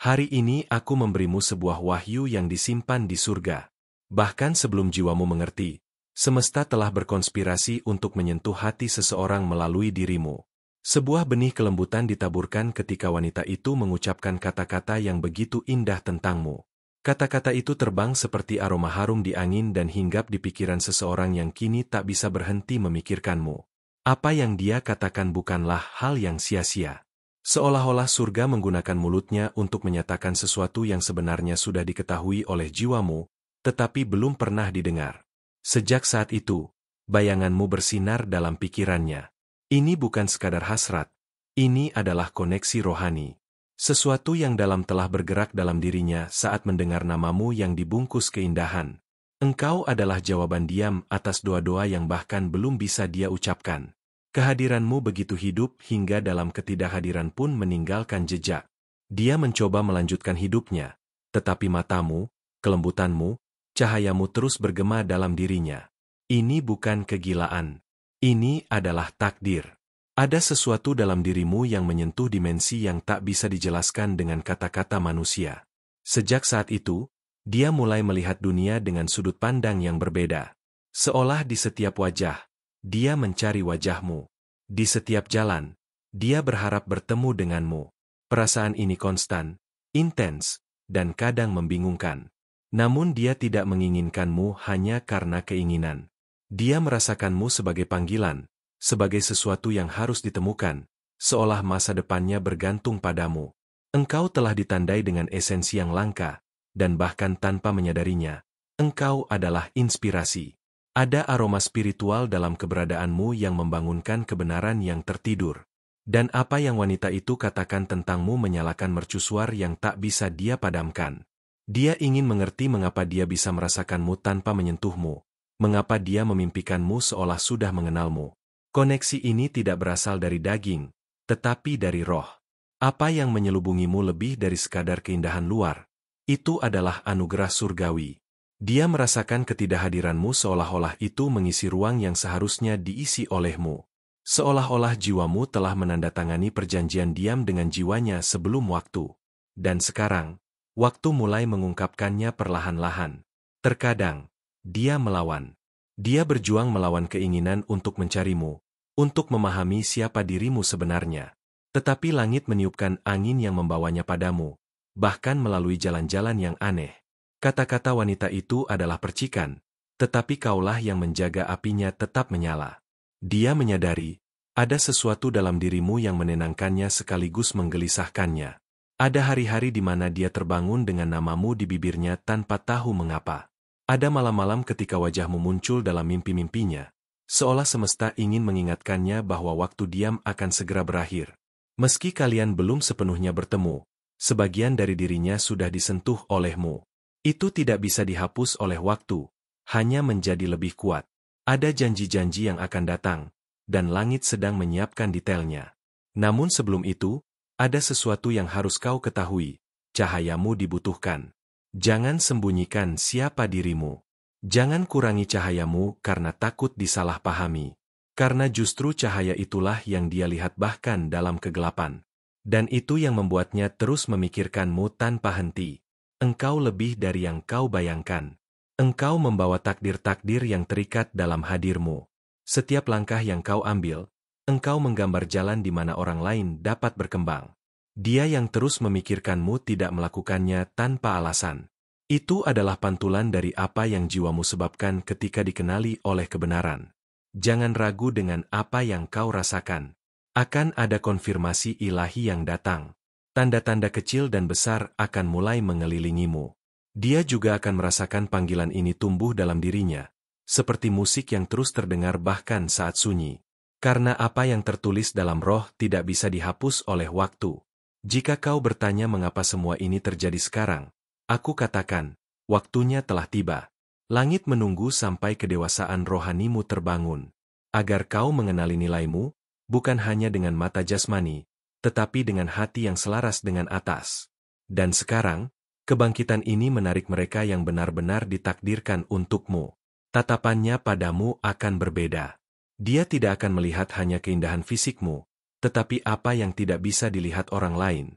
Hari ini aku memberimu sebuah wahyu yang disimpan di surga. Bahkan sebelum jiwamu mengerti, semesta telah berkonspirasi untuk menyentuh hati seseorang melalui dirimu. Sebuah benih kelembutan ditaburkan ketika wanita itu mengucapkan kata-kata yang begitu indah tentangmu. Kata-kata itu terbang seperti aroma harum di angin dan hinggap di pikiran seseorang yang kini tak bisa berhenti memikirkanmu. Apa yang dia katakan bukanlah hal yang sia-sia. Seolah-olah surga menggunakan mulutnya untuk menyatakan sesuatu yang sebenarnya sudah diketahui oleh jiwamu, tetapi belum pernah didengar. Sejak saat itu, bayanganmu bersinar dalam pikirannya. Ini bukan sekadar hasrat, ini adalah koneksi rohani. Sesuatu yang dalam telah bergerak dalam dirinya saat mendengar namamu yang dibungkus keindahan. Engkau adalah jawaban diam atas doa-doa yang bahkan belum bisa dia ucapkan. Kehadiranmu begitu hidup hingga dalam ketidakhadiran pun meninggalkan jejak. Dia mencoba melanjutkan hidupnya, tetapi matamu, kelembutanmu, cahayamu terus bergema dalam dirinya. Ini bukan kegilaan. Ini adalah takdir. Ada sesuatu dalam dirimu yang menyentuh dimensi yang tak bisa dijelaskan dengan kata-kata manusia. Sejak saat itu, dia mulai melihat dunia dengan sudut pandang yang berbeda. Seolah di setiap wajah, dia mencari wajahmu. Di setiap jalan, dia berharap bertemu denganmu. Perasaan ini konstan, intens, dan kadang membingungkan. Namun dia tidak menginginkanmu hanya karena keinginan. Dia merasakanmu sebagai panggilan, sebagai sesuatu yang harus ditemukan, seolah masa depannya bergantung padamu. Engkau telah ditandai dengan esensi yang langka, dan bahkan tanpa menyadarinya, engkau adalah inspirasi. Ada aroma spiritual dalam keberadaanmu yang membangunkan kebenaran yang tertidur. Dan apa yang wanita itu katakan tentangmu menyalakan mercusuar yang tak bisa dia padamkan. Dia ingin mengerti mengapa dia bisa merasakanmu tanpa menyentuhmu, mengapa dia memimpikanmu seolah sudah mengenalmu. Koneksi ini tidak berasal dari daging, tetapi dari roh. Apa yang menyelubungimu lebih dari sekadar keindahan luar, itu adalah anugerah surgawi. Dia merasakan ketidakhadiranmu seolah-olah itu mengisi ruang yang seharusnya diisi olehmu. Seolah-olah jiwamu telah menandatangani perjanjian diam dengan jiwanya sebelum waktu. Dan sekarang, waktu mulai mengungkapkannya perlahan-lahan. Terkadang, dia melawan. Dia berjuang melawan keinginan untuk mencarimu, untuk memahami siapa dirimu sebenarnya. Tetapi langit meniupkan angin yang membawanya padamu, bahkan melalui jalan-jalan yang aneh. Kata-kata wanita itu adalah percikan, tetapi kaulah yang menjaga apinya tetap menyala. Dia menyadari, ada sesuatu dalam dirimu yang menenangkannya sekaligus menggelisahkannya. Ada hari-hari di mana dia terbangun dengan namamu di bibirnya tanpa tahu mengapa. Ada malam-malam ketika wajahmu muncul dalam mimpi-mimpinya, seolah semesta ingin mengingatkannya bahwa waktu diam akan segera berakhir. Meski kalian belum sepenuhnya bertemu, sebagian dari dirinya sudah disentuh olehmu. Itu tidak bisa dihapus oleh waktu, hanya menjadi lebih kuat. Ada janji-janji yang akan datang, dan langit sedang menyiapkan detailnya. Namun sebelum itu, ada sesuatu yang harus kau ketahui, cahayamu dibutuhkan. Jangan sembunyikan siapa dirimu. Jangan kurangi cahayamu karena takut disalahpahami. Karena justru cahaya itulah yang dia lihat bahkan dalam kegelapan. Dan itu yang membuatnya terus memikirkanmu tanpa henti. Engkau lebih dari yang kau bayangkan. Engkau membawa takdir-takdir yang terikat dalam hadirmu. Setiap langkah yang kau ambil, engkau menggambar jalan di mana orang lain dapat berkembang. Dia yang terus memikirkanmu tidak melakukannya tanpa alasan. Itu adalah pantulan dari apa yang jiwamu sebabkan ketika dikenali oleh kebenaran. Jangan ragu dengan apa yang kau rasakan. Akan ada konfirmasi ilahi yang datang. Tanda-tanda kecil dan besar akan mulai mengelilingimu. Dia juga akan merasakan panggilan ini tumbuh dalam dirinya, seperti musik yang terus terdengar bahkan saat sunyi. Karena apa yang tertulis dalam roh tidak bisa dihapus oleh waktu. Jika kau bertanya mengapa semua ini terjadi sekarang, aku katakan, waktunya telah tiba. Langit menunggu sampai kedewasaan rohanimu terbangun, agar kau mengenali nilaimu, bukan hanya dengan mata jasmani, tetapi dengan hati yang selaras dengan atas. Dan sekarang, kebangkitan ini menarik mereka yang benar-benar ditakdirkan untukmu. Tatapannya padamu akan berbeda. Dia tidak akan melihat hanya keindahan fisikmu, tetapi apa yang tidak bisa dilihat orang lain.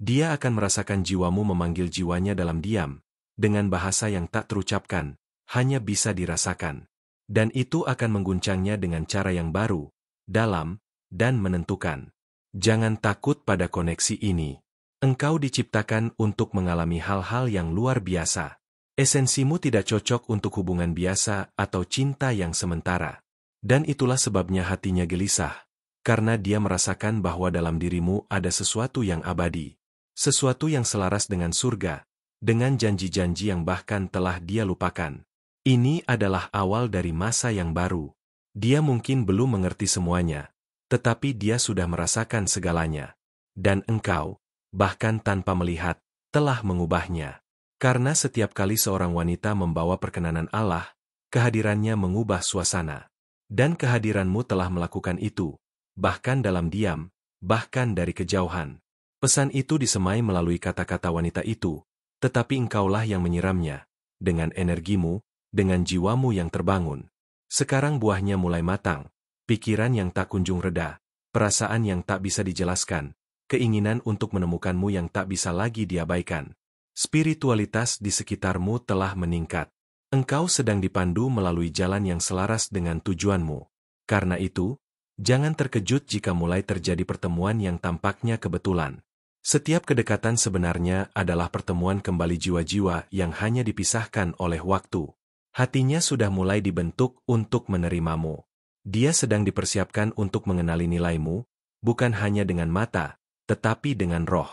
Dia akan merasakan jiwamu memanggil jiwanya dalam diam, dengan bahasa yang tak terucapkan, hanya bisa dirasakan. Dan itu akan mengguncangnya dengan cara yang baru, dalam, dan menentukan. Jangan takut pada koneksi ini. Engkau diciptakan untuk mengalami hal-hal yang luar biasa. Esensimu tidak cocok untuk hubungan biasa atau cinta yang sementara. Dan itulah sebabnya hatinya gelisah, karena dia merasakan bahwa dalam dirimu ada sesuatu yang abadi. Sesuatu yang selaras dengan surga, dengan janji-janji yang bahkan telah dia lupakan. Ini adalah awal dari masa yang baru. Dia mungkin belum mengerti semuanya, tetapi dia sudah merasakan segalanya. Dan engkau, bahkan tanpa melihat, telah mengubahnya. Karena setiap kali seorang wanita membawa perkenanan Allah, kehadirannya mengubah suasana. Dan kehadiranmu telah melakukan itu, bahkan dalam diam, bahkan dari kejauhan. Pesan itu disemai melalui kata-kata wanita itu, tetapi engkaulah yang menyiramnya, dengan energimu, dengan jiwamu yang terbangun. Sekarang buahnya mulai matang, pikiran yang tak kunjung reda, perasaan yang tak bisa dijelaskan, keinginan untuk menemukanmu yang tak bisa lagi diabaikan. Spiritualitas di sekitarmu telah meningkat. Engkau sedang dipandu melalui jalan yang selaras dengan tujuanmu. Karena itu, jangan terkejut jika mulai terjadi pertemuan yang tampaknya kebetulan. Setiap kedekatan sebenarnya adalah pertemuan kembali jiwa-jiwa yang hanya dipisahkan oleh waktu. Hatinya sudah mulai dibentuk untuk menerimamu. Dia sedang dipersiapkan untuk mengenali nilaimu, bukan hanya dengan mata, tetapi dengan roh.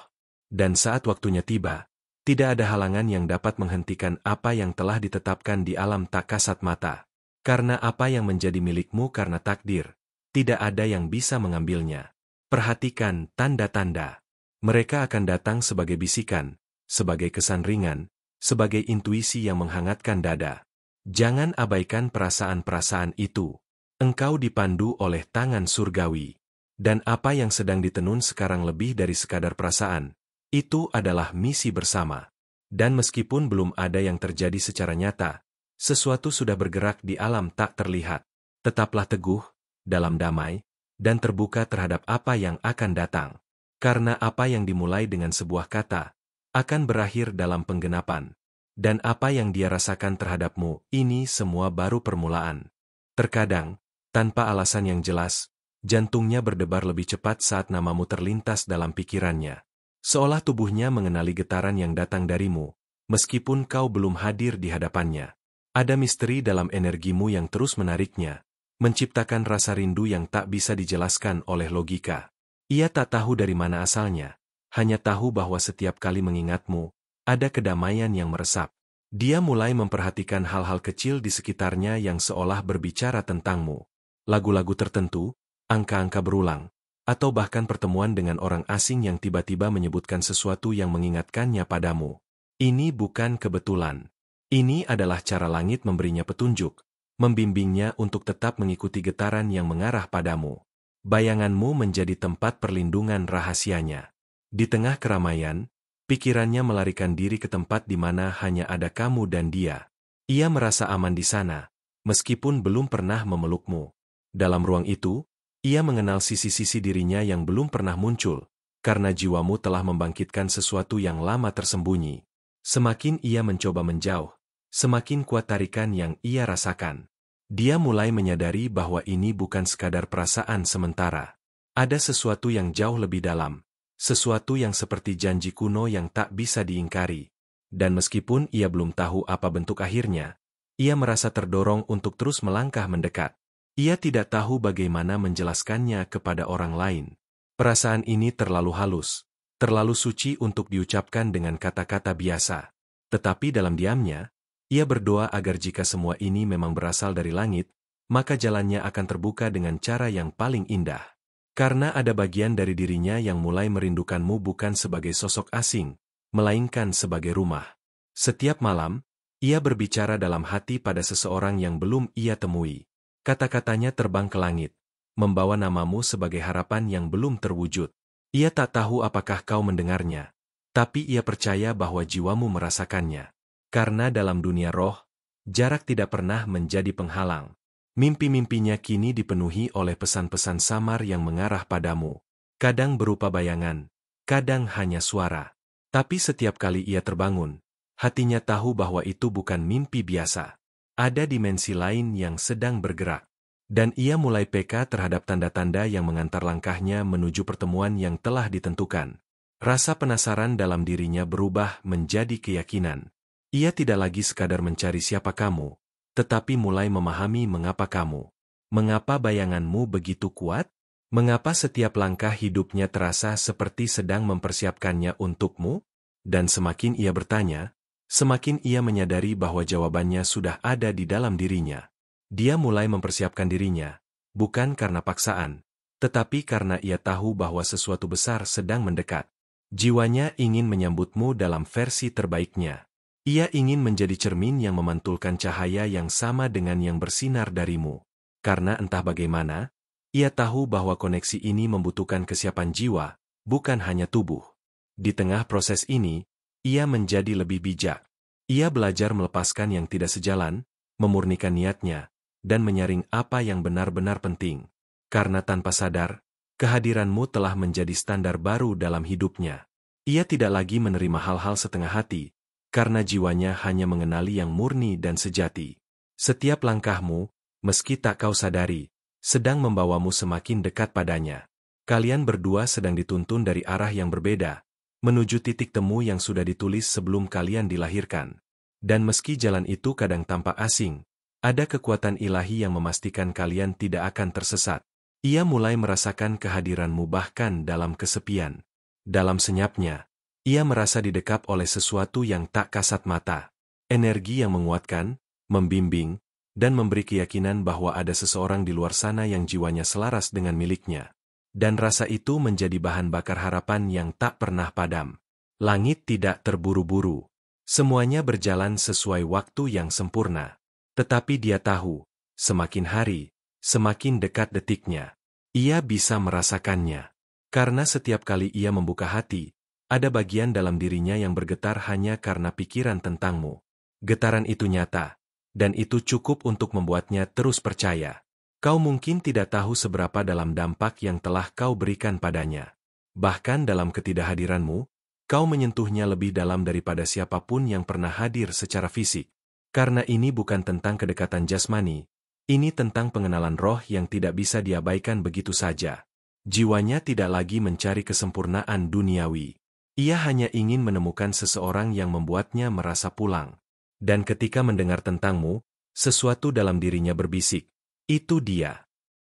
Dan saat waktunya tiba, tidak ada halangan yang dapat menghentikan apa yang telah ditetapkan di alam tak kasat mata. Karena apa yang menjadi milikmu karena takdir, tidak ada yang bisa mengambilnya. Perhatikan tanda-tanda. Mereka akan datang sebagai bisikan, sebagai kesan ringan, sebagai intuisi yang menghangatkan dada. Jangan abaikan perasaan-perasaan itu. Engkau dipandu oleh tangan surgawi. Dan apa yang sedang ditenun sekarang lebih dari sekadar perasaan. Itu adalah misi bersama. Dan meskipun belum ada yang terjadi secara nyata, sesuatu sudah bergerak di alam tak terlihat. Tetaplah teguh, dalam damai, dan terbuka terhadap apa yang akan datang. Karena apa yang dimulai dengan sebuah kata, akan berakhir dalam penggenapan. Dan apa yang dia rasakan terhadapmu, ini semua baru permulaan. Terkadang, tanpa alasan yang jelas, jantungnya berdebar lebih cepat saat namamu terlintas dalam pikirannya. Seolah tubuhnya mengenali getaran yang datang darimu, meskipun kau belum hadir di hadapannya. Ada misteri dalam energimu yang terus menariknya, menciptakan rasa rindu yang tak bisa dijelaskan oleh logika. Ia tak tahu dari mana asalnya, hanya tahu bahwa setiap kali mengingatmu, ada kedamaian yang meresap. Dia mulai memperhatikan hal-hal kecil di sekitarnya yang seolah berbicara tentangmu. Lagu-lagu tertentu, angka-angka berulang, atau bahkan pertemuan dengan orang asing yang tiba-tiba menyebutkan sesuatu yang mengingatkannya padamu. Ini bukan kebetulan. Ini adalah cara langit memberinya petunjuk, membimbingnya untuk tetap mengikuti getaran yang mengarah padamu. Bayanganmu menjadi tempat perlindungan rahasianya. Di tengah keramaian, pikirannya melarikan diri ke tempat di mana hanya ada kamu dan dia. Ia merasa aman di sana, meskipun belum pernah memelukmu. Dalam ruang itu, ia mengenal sisi-sisi dirinya yang belum pernah muncul, karena jiwamu telah membangkitkan sesuatu yang lama tersembunyi. Semakin ia mencoba menjauh, semakin kuat tarikan yang ia rasakan. Dia mulai menyadari bahwa ini bukan sekadar perasaan sementara. Ada sesuatu yang jauh lebih dalam. Sesuatu yang seperti janji kuno yang tak bisa diingkari. Dan meskipun ia belum tahu apa bentuk akhirnya, ia merasa terdorong untuk terus melangkah mendekat. Ia tidak tahu bagaimana menjelaskannya kepada orang lain. Perasaan ini terlalu halus, terlalu suci untuk diucapkan dengan kata-kata biasa. Tetapi dalam diamnya, ia berdoa agar jika semua ini memang berasal dari langit, maka jalannya akan terbuka dengan cara yang paling indah. Karena ada bagian dari dirinya yang mulai merindukanmu bukan sebagai sosok asing, melainkan sebagai rumah. Setiap malam, ia berbicara dalam hati pada seseorang yang belum ia temui. Kata-katanya terbang ke langit, membawa namamu sebagai harapan yang belum terwujud. Ia tak tahu apakah kau mendengarnya, tapi ia percaya bahwa jiwamu merasakannya. Karena dalam dunia roh, jarak tidak pernah menjadi penghalang. Mimpi-mimpinya kini dipenuhi oleh pesan-pesan samar yang mengarah padamu. Kadang berupa bayangan, kadang hanya suara. Tapi setiap kali ia terbangun, hatinya tahu bahwa itu bukan mimpi biasa. Ada dimensi lain yang sedang bergerak. Dan ia mulai peka terhadap tanda-tanda yang mengantar langkahnya menuju pertemuan yang telah ditentukan. Rasa penasaran dalam dirinya berubah menjadi keyakinan. Ia tidak lagi sekadar mencari siapa kamu, tetapi mulai memahami mengapa kamu. Mengapa bayanganmu begitu kuat? Mengapa setiap langkah hidupnya terasa seperti sedang mempersiapkannya untukmu? Dan semakin ia bertanya, semakin ia menyadari bahwa jawabannya sudah ada di dalam dirinya. Dia mulai mempersiapkan dirinya, bukan karena paksaan, tetapi karena ia tahu bahwa sesuatu besar sedang mendekat. Jiwanya ingin menyambutmu dalam versi terbaiknya. Ia ingin menjadi cermin yang memantulkan cahaya yang sama dengan yang bersinar darimu. Karena entah bagaimana, ia tahu bahwa koneksi ini membutuhkan kesiapan jiwa, bukan hanya tubuh. Di tengah proses ini, ia menjadi lebih bijak. Ia belajar melepaskan yang tidak sejalan, memurnikan niatnya, dan menyaring apa yang benar-benar penting. Karena tanpa sadar, kehadiranmu telah menjadi standar baru dalam hidupnya. Ia tidak lagi menerima hal-hal setengah hati, karena jiwanya hanya mengenali yang murni dan sejati. Setiap langkahmu, meski tak kau sadari, sedang membawamu semakin dekat padanya. Kalian berdua sedang dituntun dari arah yang berbeda, menuju titik temu yang sudah ditulis sebelum kalian dilahirkan. Dan meski jalan itu kadang tampak asing, ada kekuatan ilahi yang memastikan kalian tidak akan tersesat. Ia mulai merasakan kehadiranmu bahkan dalam kesepian. Dalam senyapnya, ia merasa didekap oleh sesuatu yang tak kasat mata. Energi yang menguatkan, membimbing, dan memberi keyakinan bahwa ada seseorang di luar sana yang jiwanya selaras dengan miliknya. Dan rasa itu menjadi bahan bakar harapan yang tak pernah padam. Langit tidak terburu-buru. Semuanya berjalan sesuai waktu yang sempurna. Tetapi dia tahu, semakin hari, semakin dekat detiknya. Ia bisa merasakannya. Karena setiap kali ia membuka hati, ada bagian dalam dirinya yang bergetar hanya karena pikiran tentangmu. Getaran itu nyata, dan itu cukup untuk membuatnya terus percaya. Kau mungkin tidak tahu seberapa dalam dampak yang telah kau berikan padanya. Bahkan dalam ketidakhadiranmu, kau menyentuhnya lebih dalam daripada siapapun yang pernah hadir secara fisik. Karena ini bukan tentang kedekatan jasmani, ini tentang pengenalan roh yang tidak bisa diabaikan begitu saja. Jiwanya tidak lagi mencari kesempurnaan duniawi. Ia hanya ingin menemukan seseorang yang membuatnya merasa pulang. Dan ketika mendengar tentangmu, sesuatu dalam dirinya berbisik, itu dia.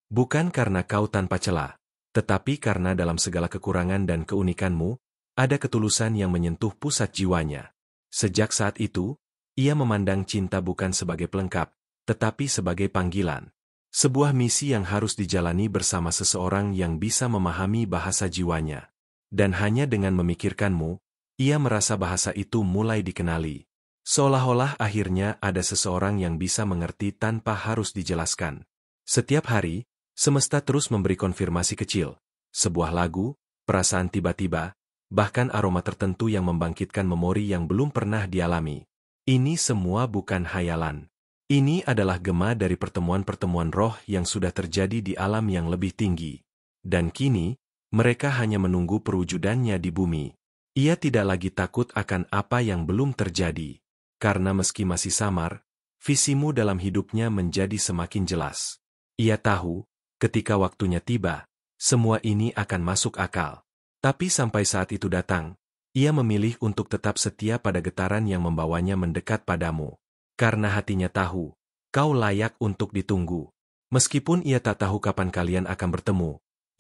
Bukan karena kau tanpa celah, tetapi karena dalam segala kekurangan dan keunikanmu, ada ketulusan yang menyentuh pusat jiwanya. Sejak saat itu, ia memandang cinta bukan sebagai pelengkap, tetapi sebagai panggilan. Sebuah misi yang harus dijalani bersama seseorang yang bisa memahami bahasa jiwanya. Dan hanya dengan memikirkanmu, ia merasa bahasa itu mulai dikenali. Seolah-olah akhirnya ada seseorang yang bisa mengerti tanpa harus dijelaskan. Setiap hari, semesta terus memberi konfirmasi kecil. Sebuah lagu, perasaan tiba-tiba, bahkan aroma tertentu yang membangkitkan memori yang belum pernah dialami. Ini semua bukan hayalan. Ini adalah gema dari pertemuan-pertemuan roh yang sudah terjadi di alam yang lebih tinggi. Dan kini, mereka hanya menunggu perwujudannya di bumi. Ia tidak lagi takut akan apa yang belum terjadi. Karena meski masih samar, visimu dalam hidupnya menjadi semakin jelas. Ia tahu, ketika waktunya tiba, semua ini akan masuk akal. Tapi sampai saat itu datang, ia memilih untuk tetap setia pada getaran yang membawanya mendekat padamu. Karena hatinya tahu, kau layak untuk ditunggu. Meskipun ia tak tahu kapan kalian akan bertemu,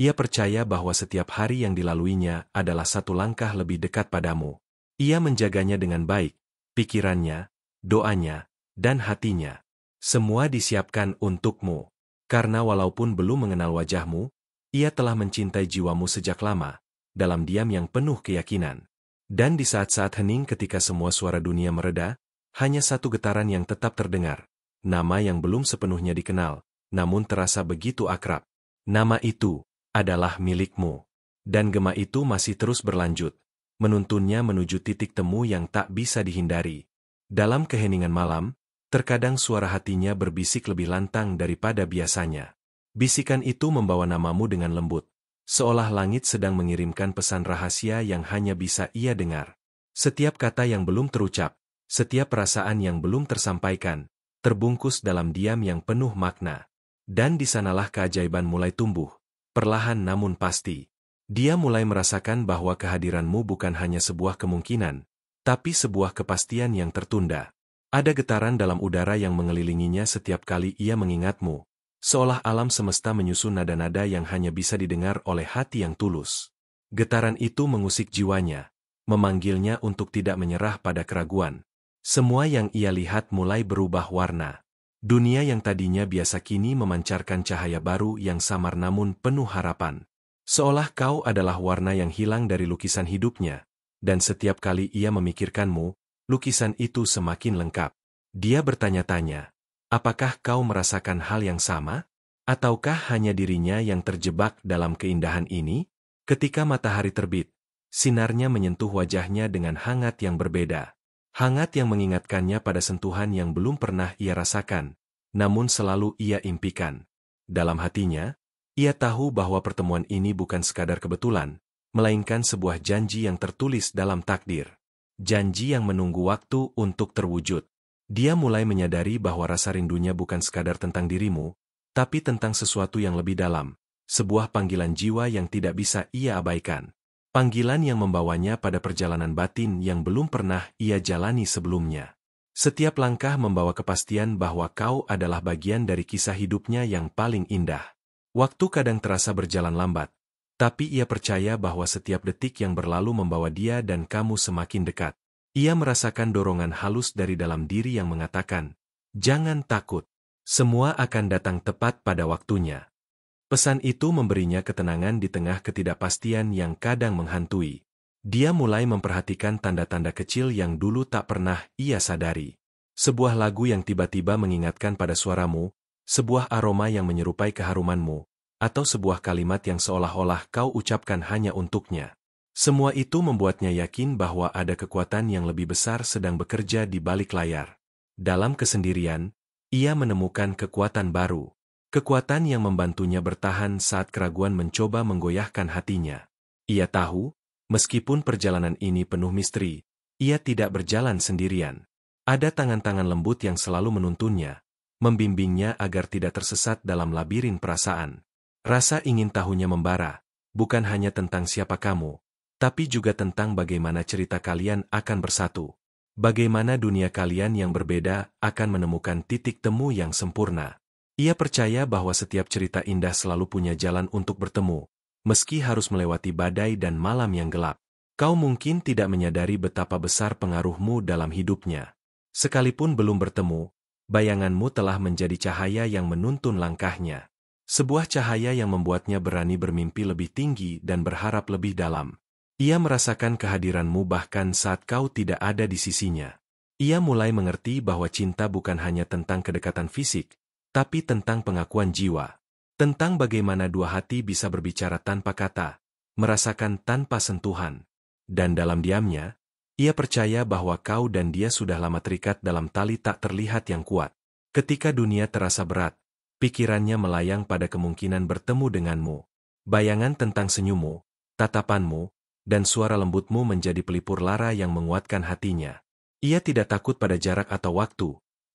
ia percaya bahwa setiap hari yang dilaluinya adalah satu langkah lebih dekat padamu. Ia menjaganya dengan baik, pikirannya, doanya, dan hatinya. Semua disiapkan untukmu. Karena walaupun belum mengenal wajahmu, ia telah mencintai jiwamu sejak lama, dalam diam yang penuh keyakinan. Dan di saat-saat hening ketika semua suara dunia mereda, hanya satu getaran yang tetap terdengar. Nama yang belum sepenuhnya dikenal, namun terasa begitu akrab. Nama itu adalah milikmu. Dan gema itu masih terus berlanjut, menuntunnya menuju titik temu yang tak bisa dihindari. Dalam keheningan malam, terkadang suara hatinya berbisik lebih lantang daripada biasanya. Bisikan itu membawa namamu dengan lembut, seolah langit sedang mengirimkan pesan rahasia yang hanya bisa ia dengar. Setiap kata yang belum terucap, setiap perasaan yang belum tersampaikan, terbungkus dalam diam yang penuh makna. Dan di sanalah keajaiban mulai tumbuh, perlahan namun pasti. Dia mulai merasakan bahwa kehadiranmu bukan hanya sebuah kemungkinan, tapi sebuah kepastian yang tertunda. Ada getaran dalam udara yang mengelilinginya setiap kali ia mengingatmu, seolah alam semesta menyusun nada-nada yang hanya bisa didengar oleh hati yang tulus. Getaran itu mengusik jiwanya, memanggilnya untuk tidak menyerah pada keraguan. Semua yang ia lihat mulai berubah warna. Dunia yang tadinya biasa kini memancarkan cahaya baru yang samar namun penuh harapan. Seolah kau adalah warna yang hilang dari lukisan hidupnya, dan setiap kali ia memikirkanmu, lukisan itu semakin lengkap. Dia bertanya-tanya, apakah kau merasakan hal yang sama? Ataukah hanya dirinya yang terjebak dalam keindahan ini? Ketika matahari terbit, sinarnya menyentuh wajahnya dengan hangat yang berbeda. Hangat yang mengingatkannya pada sentuhan yang belum pernah ia rasakan, namun selalu ia impikan. Dalam hatinya, ia tahu bahwa pertemuan ini bukan sekadar kebetulan, melainkan sebuah janji yang tertulis dalam takdir. Janji yang menunggu waktu untuk terwujud. Dia mulai menyadari bahwa rasa rindunya bukan sekadar tentang dirimu, tapi tentang sesuatu yang lebih dalam, sebuah panggilan jiwa yang tidak bisa ia abaikan. Panggilan yang membawanya pada perjalanan batin yang belum pernah ia jalani sebelumnya. Setiap langkah membawa kepastian bahwa kau adalah bagian dari kisah hidupnya yang paling indah. Waktu kadang terasa berjalan lambat, tapi ia percaya bahwa setiap detik yang berlalu membawa dia dan kamu semakin dekat. Ia merasakan dorongan halus dari dalam diri yang mengatakan, "Jangan takut, semua akan datang tepat pada waktunya." Pesan itu memberinya ketenangan di tengah ketidakpastian yang kadang menghantui. Dia mulai memperhatikan tanda-tanda kecil yang dulu tak pernah ia sadari. Sebuah lagu yang tiba-tiba mengingatkan pada suaramu, sebuah aroma yang menyerupai keharumanmu, atau sebuah kalimat yang seolah-olah kau ucapkan hanya untuknya. Semua itu membuatnya yakin bahwa ada kekuatan yang lebih besar sedang bekerja di balik layar. Dalam kesendirian, ia menemukan kekuatan baru. Kekuatan yang membantunya bertahan saat keraguan mencoba menggoyahkan hatinya. Ia tahu, meskipun perjalanan ini penuh misteri, ia tidak berjalan sendirian. Ada tangan-tangan lembut yang selalu menuntunnya, membimbingnya agar tidak tersesat dalam labirin perasaan. Rasa ingin tahunya membara, bukan hanya tentang siapa kamu, tapi juga tentang bagaimana cerita kalian akan bersatu. Bagaimana dunia kalian yang berbeda akan menemukan titik temu yang sempurna. Ia percaya bahwa setiap cerita indah selalu punya jalan untuk bertemu, meski harus melewati badai dan malam yang gelap. Kau mungkin tidak menyadari betapa besar pengaruhmu dalam hidupnya. Sekalipun belum bertemu, bayanganmu telah menjadi cahaya yang menuntun langkahnya. Sebuah cahaya yang membuatnya berani bermimpi lebih tinggi dan berharap lebih dalam. Ia merasakan kehadiranmu bahkan saat kau tidak ada di sisinya. Ia mulai mengerti bahwa cinta bukan hanya tentang kedekatan fisik, tapi tentang pengakuan jiwa. Tentang bagaimana dua hati bisa berbicara tanpa kata, merasakan tanpa sentuhan. Dan dalam diamnya, ia percaya bahwa kau dan dia sudah lama terikat dalam tali tak terlihat yang kuat. Ketika dunia terasa berat, pikirannya melayang pada kemungkinan bertemu denganmu. Bayangan tentang senyummu, tatapanmu, dan suara lembutmu menjadi pelipur lara yang menguatkan hatinya. Ia tidak takut pada jarak atau waktu,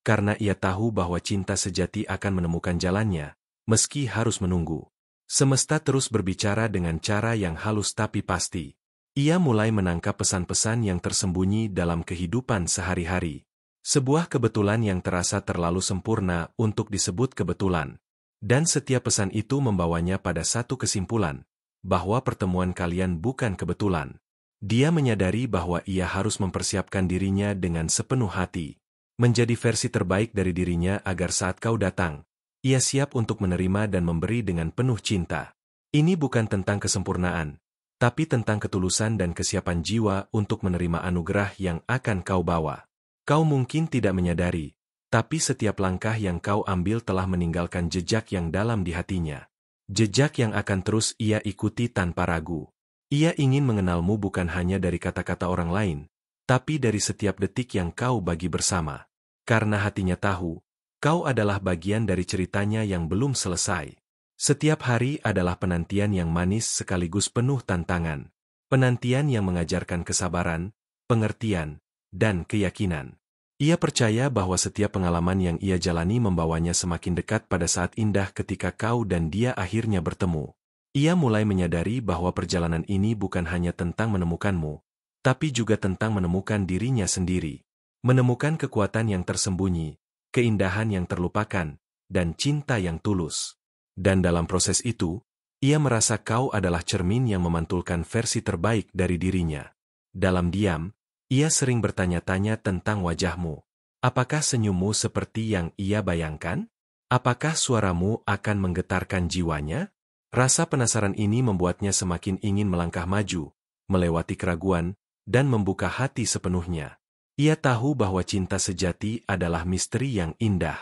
karena ia tahu bahwa cinta sejati akan menemukan jalannya, meski harus menunggu. Semesta terus berbicara dengan cara yang halus tapi pasti. Ia mulai menangkap pesan-pesan yang tersembunyi dalam kehidupan sehari-hari. Sebuah kebetulan yang terasa terlalu sempurna untuk disebut kebetulan. Dan setiap pesan itu membawanya pada satu kesimpulan, bahwa pertemuan kalian bukan kebetulan. Dia menyadari bahwa ia harus mempersiapkan dirinya dengan sepenuh hati. Menjadi versi terbaik dari dirinya agar saat kau datang, ia siap untuk menerima dan memberi dengan penuh cinta. Ini bukan tentang kesempurnaan, tapi tentang ketulusan dan kesiapan jiwa untuk menerima anugerah yang akan kau bawa. Kau mungkin tidak menyadari, tapi setiap langkah yang kau ambil telah meninggalkan jejak yang dalam di hatinya. Jejak yang akan terus ia ikuti tanpa ragu. Ia ingin mengenalmu bukan hanya dari kata-kata orang lain, tapi dari setiap detik yang kau bagi bersama. Karena hatinya tahu, kau adalah bagian dari ceritanya yang belum selesai. Setiap hari adalah penantian yang manis sekaligus penuh tantangan. Penantian yang mengajarkan kesabaran, pengertian, dan keyakinan. Ia percaya bahwa setiap pengalaman yang ia jalani membawanya semakin dekat pada saat indah ketika kau dan dia akhirnya bertemu. Ia mulai menyadari bahwa perjalanan ini bukan hanya tentang menemukanmu, tapi juga tentang menemukan dirinya sendiri. Menemukan kekuatan yang tersembunyi, keindahan yang terlupakan, dan cinta yang tulus. Dan dalam proses itu, ia merasa kau adalah cermin yang memantulkan versi terbaik dari dirinya. Dalam diam, ia sering bertanya-tanya tentang wajahmu. Apakah senyummu seperti yang ia bayangkan? Apakah suaramu akan menggetarkan jiwanya? Rasa penasaran ini membuatnya semakin ingin melangkah maju, melewati keraguan, dan membuka hati sepenuhnya. Ia tahu bahwa cinta sejati adalah misteri yang indah.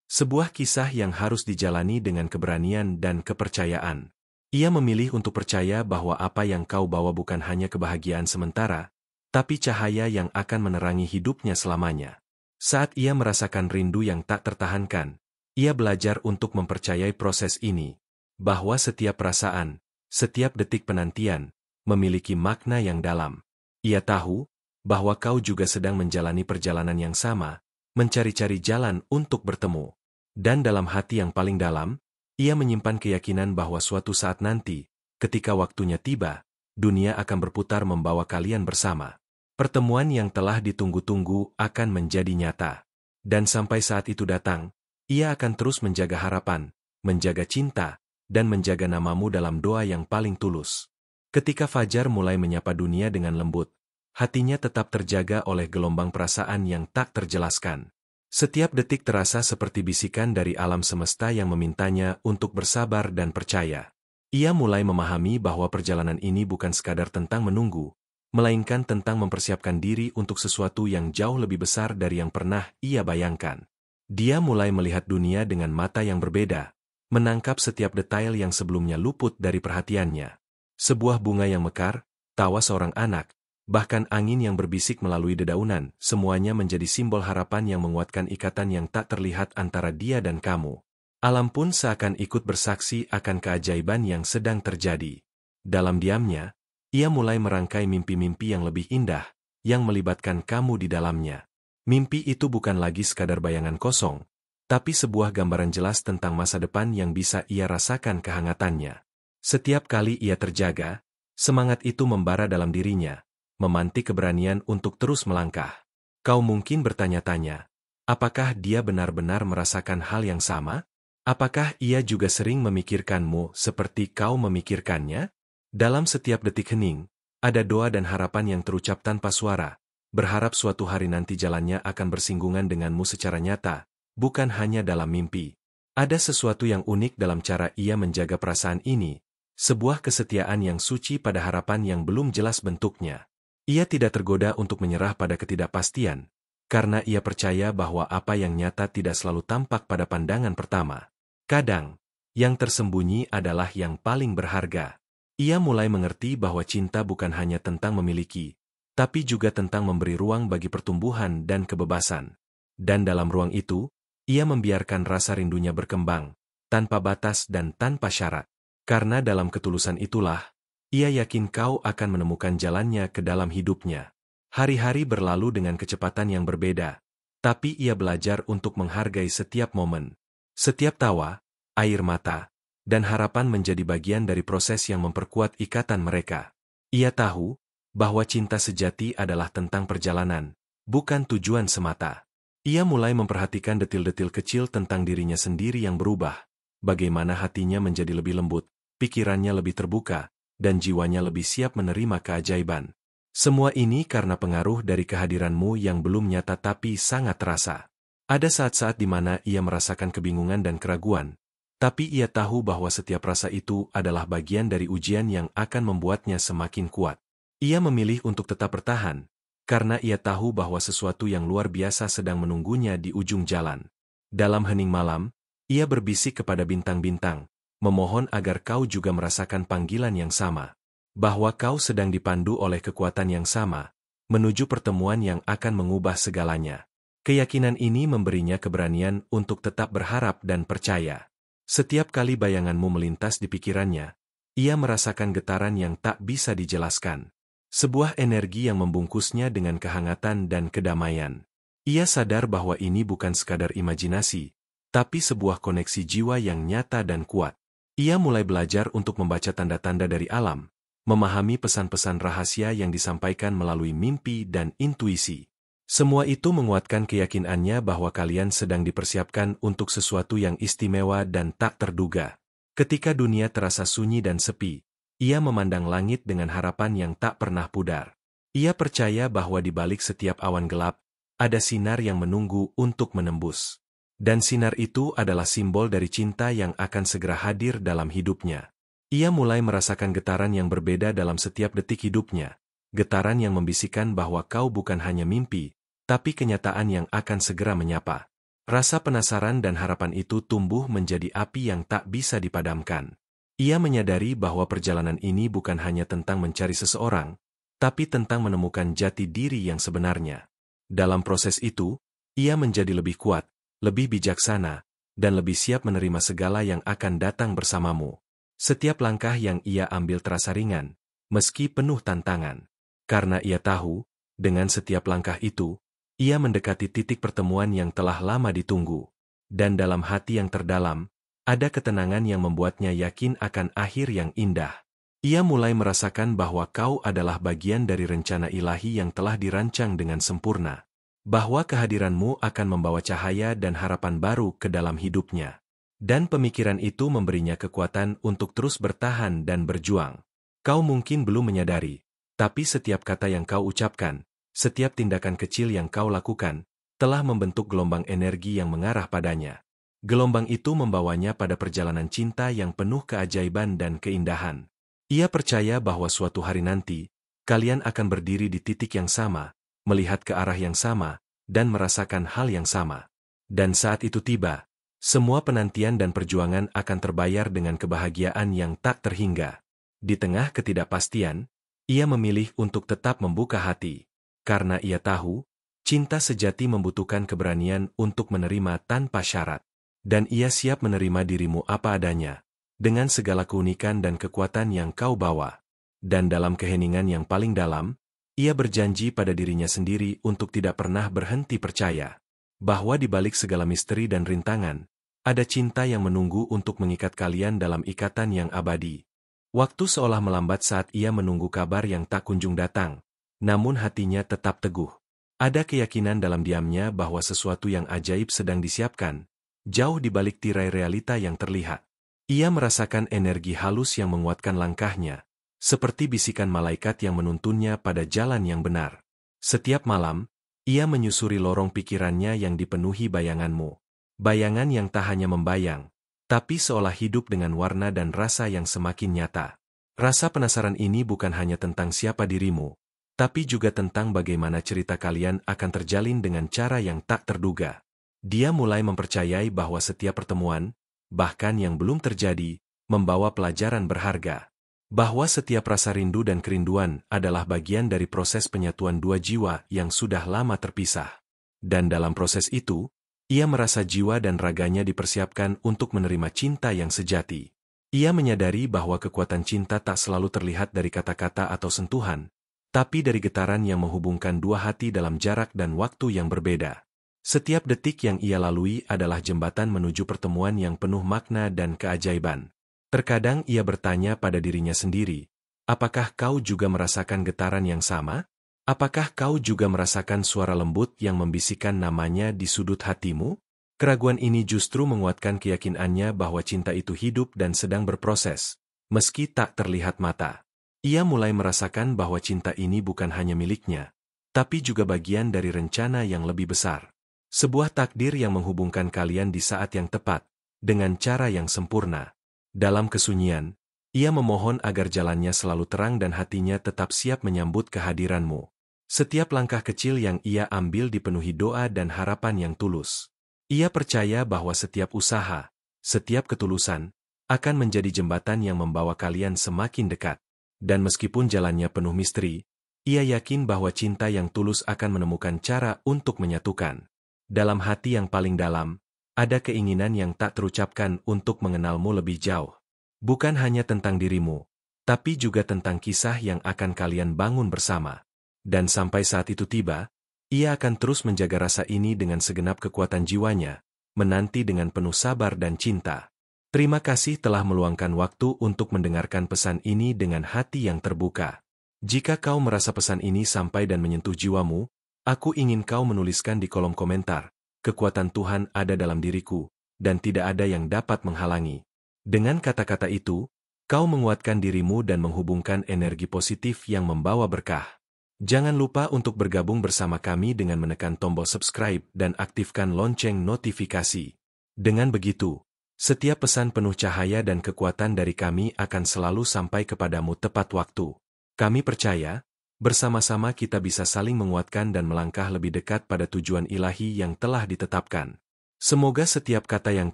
Sebuah kisah yang harus dijalani dengan keberanian dan kepercayaan. Ia memilih untuk percaya bahwa apa yang kau bawa bukan hanya kebahagiaan sementara, tapi cahaya yang akan menerangi hidupnya selamanya. Saat ia merasakan rindu yang tak tertahankan, ia belajar untuk mempercayai proses ini, bahwa setiap perasaan, setiap detik penantian, memiliki makna yang dalam. Ia tahu bahwa kau juga sedang menjalani perjalanan yang sama, mencari-cari jalan untuk bertemu. Dan dalam hati yang paling dalam, ia menyimpan keyakinan bahwa suatu saat nanti, ketika waktunya tiba, dunia akan berputar membawa kalian bersama. Pertemuan yang telah ditunggu-tunggu akan menjadi nyata. Dan sampai saat itu datang, ia akan terus menjaga harapan, menjaga cinta, dan menjaga namamu dalam doa yang paling tulus. Ketika fajar mulai menyapa dunia dengan lembut, hatinya tetap terjaga oleh gelombang perasaan yang tak terjelaskan. Setiap detik terasa seperti bisikan dari alam semesta yang memintanya untuk bersabar dan percaya. Ia mulai memahami bahwa perjalanan ini bukan sekadar tentang menunggu, melainkan tentang mempersiapkan diri untuk sesuatu yang jauh lebih besar dari yang pernah ia bayangkan. Dia mulai melihat dunia dengan mata yang berbeda, menangkap setiap detail yang sebelumnya luput dari perhatiannya. Sebuah bunga yang mekar, tawa seorang anak, bahkan angin yang berbisik melalui dedaunan, semuanya menjadi simbol harapan yang menguatkan ikatan yang tak terlihat antara dia dan kamu. Alam pun seakan ikut bersaksi akan keajaiban yang sedang terjadi. Dalam diamnya, ia mulai merangkai mimpi-mimpi yang lebih indah, yang melibatkan kamu di dalamnya. Mimpi itu bukan lagi sekadar bayangan kosong, tapi sebuah gambaran jelas tentang masa depan yang bisa ia rasakan kehangatannya. Setiap kali ia terjaga, semangat itu membara dalam dirinya, memantik keberanian untuk terus melangkah. Kau mungkin bertanya-tanya, apakah dia benar-benar merasakan hal yang sama? Apakah ia juga sering memikirkanmu seperti kau memikirkannya? Dalam setiap detik hening, ada doa dan harapan yang terucap tanpa suara, berharap suatu hari nanti jalannya akan bersinggungan denganmu secara nyata, bukan hanya dalam mimpi. Ada sesuatu yang unik dalam cara ia menjaga perasaan ini, sebuah kesetiaan yang suci pada harapan yang belum jelas bentuknya. Ia tidak tergoda untuk menyerah pada ketidakpastian, karena ia percaya bahwa apa yang nyata tidak selalu tampak pada pandangan pertama. Kadang, yang tersembunyi adalah yang paling berharga. Ia mulai mengerti bahwa cinta bukan hanya tentang memiliki, tapi juga tentang memberi ruang bagi pertumbuhan dan kebebasan. Dan dalam ruang itu, ia membiarkan rasa rindunya berkembang, tanpa batas dan tanpa syarat. Karena dalam ketulusan itulah, ia yakin kau akan menemukan jalannya ke dalam hidupnya. Hari-hari berlalu dengan kecepatan yang berbeda, tapi ia belajar untuk menghargai setiap momen. Setiap tawa, air mata, dan harapan menjadi bagian dari proses yang memperkuat ikatan mereka. Ia tahu bahwa cinta sejati adalah tentang perjalanan, bukan tujuan semata. Ia mulai memperhatikan detil-detil kecil tentang dirinya sendiri yang berubah, bagaimana hatinya menjadi lebih lembut, pikirannya lebih terbuka, dan jiwanya lebih siap menerima keajaiban. Semua ini karena pengaruh dari kehadiranmu yang belum nyata tapi sangat terasa. Ada saat-saat di mana ia merasakan kebingungan dan keraguan, tapi ia tahu bahwa setiap rasa itu adalah bagian dari ujian yang akan membuatnya semakin kuat. Ia memilih untuk tetap bertahan, karena ia tahu bahwa sesuatu yang luar biasa sedang menunggunya di ujung jalan. Dalam hening malam, ia berbisik kepada bintang-bintang, memohon agar kau juga merasakan panggilan yang sama, bahwa kau sedang dipandu oleh kekuatan yang sama, menuju pertemuan yang akan mengubah segalanya. Keyakinan ini memberinya keberanian untuk tetap berharap dan percaya. Setiap kali bayanganmu melintas di pikirannya, ia merasakan getaran yang tak bisa dijelaskan. Sebuah energi yang membungkusnya dengan kehangatan dan kedamaian. Ia sadar bahwa ini bukan sekadar imajinasi, tapi sebuah koneksi jiwa yang nyata dan kuat. Ia mulai belajar untuk membaca tanda-tanda dari alam, memahami pesan-pesan rahasia yang disampaikan melalui mimpi dan intuisi. Semua itu menguatkan keyakinannya bahwa kalian sedang dipersiapkan untuk sesuatu yang istimewa dan tak terduga. Ketika dunia terasa sunyi dan sepi, ia memandang langit dengan harapan yang tak pernah pudar. Ia percaya bahwa di balik setiap awan gelap, ada sinar yang menunggu untuk menembus. Dan sinar itu adalah simbol dari cinta yang akan segera hadir dalam hidupnya. Ia mulai merasakan getaran yang berbeda dalam setiap detik hidupnya. Getaran yang membisikkan bahwa kau bukan hanya mimpi, tapi kenyataan yang akan segera menyapa. Rasa penasaran dan harapan itu tumbuh menjadi api yang tak bisa dipadamkan. Ia menyadari bahwa perjalanan ini bukan hanya tentang mencari seseorang, tapi tentang menemukan jati diri yang sebenarnya. Dalam proses itu, ia menjadi lebih kuat, lebih bijaksana, dan lebih siap menerima segala yang akan datang bersamamu. Setiap langkah yang ia ambil terasa ringan, meski penuh tantangan. Karena ia tahu, dengan setiap langkah itu, ia mendekati titik pertemuan yang telah lama ditunggu. Dan dalam hati yang terdalam, ada ketenangan yang membuatnya yakin akan akhir yang indah. Ia mulai merasakan bahwa kau adalah bagian dari rencana ilahi yang telah dirancang dengan sempurna. Bahwa kehadiranmu akan membawa cahaya dan harapan baru ke dalam hidupnya. Dan pemikiran itu memberinya kekuatan untuk terus bertahan dan berjuang. Kau mungkin belum menyadari, tapi setiap kata yang kau ucapkan, setiap tindakan kecil yang kau lakukan, telah membentuk gelombang energi yang mengarah padanya. Gelombang itu membawanya pada perjalanan cinta yang penuh keajaiban dan keindahan. Ia percaya bahwa suatu hari nanti, kalian akan berdiri di titik yang sama, melihat ke arah yang sama, dan merasakan hal yang sama. Dan saat itu tiba, semua penantian dan perjuangan akan terbayar dengan kebahagiaan yang tak terhingga. Di tengah ketidakpastian, ia memilih untuk tetap membuka hati. Karena ia tahu, cinta sejati membutuhkan keberanian untuk menerima tanpa syarat. Dan ia siap menerima dirimu apa adanya, dengan segala keunikan dan kekuatan yang kau bawa. Dan dalam keheningan yang paling dalam, ia berjanji pada dirinya sendiri untuk tidak pernah berhenti percaya, bahwa di balik segala misteri dan rintangan, ada cinta yang menunggu untuk mengikat kalian dalam ikatan yang abadi. Waktu seolah melambat saat ia menunggu kabar yang tak kunjung datang, namun hatinya tetap teguh. Ada keyakinan dalam diamnya bahwa sesuatu yang ajaib sedang disiapkan, jauh di balik tirai realita yang terlihat. Ia merasakan energi halus yang menguatkan langkahnya, seperti bisikan malaikat yang menuntunnya pada jalan yang benar. Setiap malam, ia menyusuri lorong pikirannya yang dipenuhi bayanganmu. Bayangan yang tak hanya membayang, tapi seolah hidup dengan warna dan rasa yang semakin nyata. Rasa penasaran ini bukan hanya tentang siapa dirimu, tapi juga tentang bagaimana cerita kalian akan terjalin dengan cara yang tak terduga. Dia mulai mempercayai bahwa setiap pertemuan, bahkan yang belum terjadi, membawa pelajaran berharga. Bahwa setiap rasa rindu dan kerinduan adalah bagian dari proses penyatuan dua jiwa yang sudah lama terpisah. Dan dalam proses itu, ia merasa jiwa dan raganya dipersiapkan untuk menerima cinta yang sejati. Ia menyadari bahwa kekuatan cinta tak selalu terlihat dari kata-kata atau sentuhan, tapi dari getaran yang menghubungkan dua hati dalam jarak dan waktu yang berbeda. Setiap detik yang ia lalui adalah jembatan menuju pertemuan yang penuh makna dan keajaiban. Terkadang ia bertanya pada dirinya sendiri, apakah kau juga merasakan getaran yang sama? Apakah kau juga merasakan suara lembut yang membisikkan namanya di sudut hatimu? Keraguan ini justru menguatkan keyakinannya bahwa cinta itu hidup dan sedang berproses, meski tak terlihat mata. Ia mulai merasakan bahwa cinta ini bukan hanya miliknya, tapi juga bagian dari rencana yang lebih besar. Sebuah takdir yang menghubungkan kalian di saat yang tepat, dengan cara yang sempurna. Dalam kesunyian, ia memohon agar jalannya selalu terang dan hatinya tetap siap menyambut kehadiranmu. Setiap langkah kecil yang ia ambil dipenuhi doa dan harapan yang tulus. Ia percaya bahwa setiap usaha, setiap ketulusan, akan menjadi jembatan yang membawa kalian semakin dekat. Dan meskipun jalannya penuh misteri, ia yakin bahwa cinta yang tulus akan menemukan cara untuk menyatukan. Dalam hati yang paling dalam, ada keinginan yang tak terucapkan untuk mengenalmu lebih jauh. Bukan hanya tentang dirimu, tapi juga tentang kisah yang akan kalian bangun bersama. Dan sampai saat itu tiba, ia akan terus menjaga rasa ini dengan segenap kekuatan jiwanya, menanti dengan penuh sabar dan cinta. Terima kasih telah meluangkan waktu untuk mendengarkan pesan ini dengan hati yang terbuka. Jika kau merasa pesan ini sampai dan menyentuh jiwamu, aku ingin kau menuliskan di kolom komentar, kekuatan Tuhan ada dalam diriku, dan tidak ada yang dapat menghalangi. Dengan kata-kata itu, kau menguatkan dirimu dan menghubungkan energi positif yang membawa berkah. Jangan lupa untuk bergabung bersama kami dengan menekan tombol subscribe dan aktifkan lonceng notifikasi. Dengan begitu, setiap pesan penuh cahaya dan kekuatan dari kami akan selalu sampai kepadamu tepat waktu. Kami percaya, bersama-sama kita bisa saling menguatkan dan melangkah lebih dekat pada tujuan ilahi yang telah ditetapkan. Semoga setiap kata yang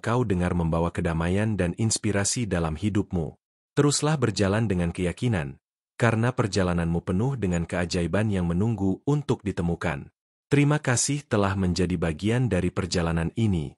kau dengar membawa kedamaian dan inspirasi dalam hidupmu. Teruslah berjalan dengan keyakinan, karena perjalananmu penuh dengan keajaiban yang menunggu untuk ditemukan. Terima kasih telah menjadi bagian dari perjalanan ini.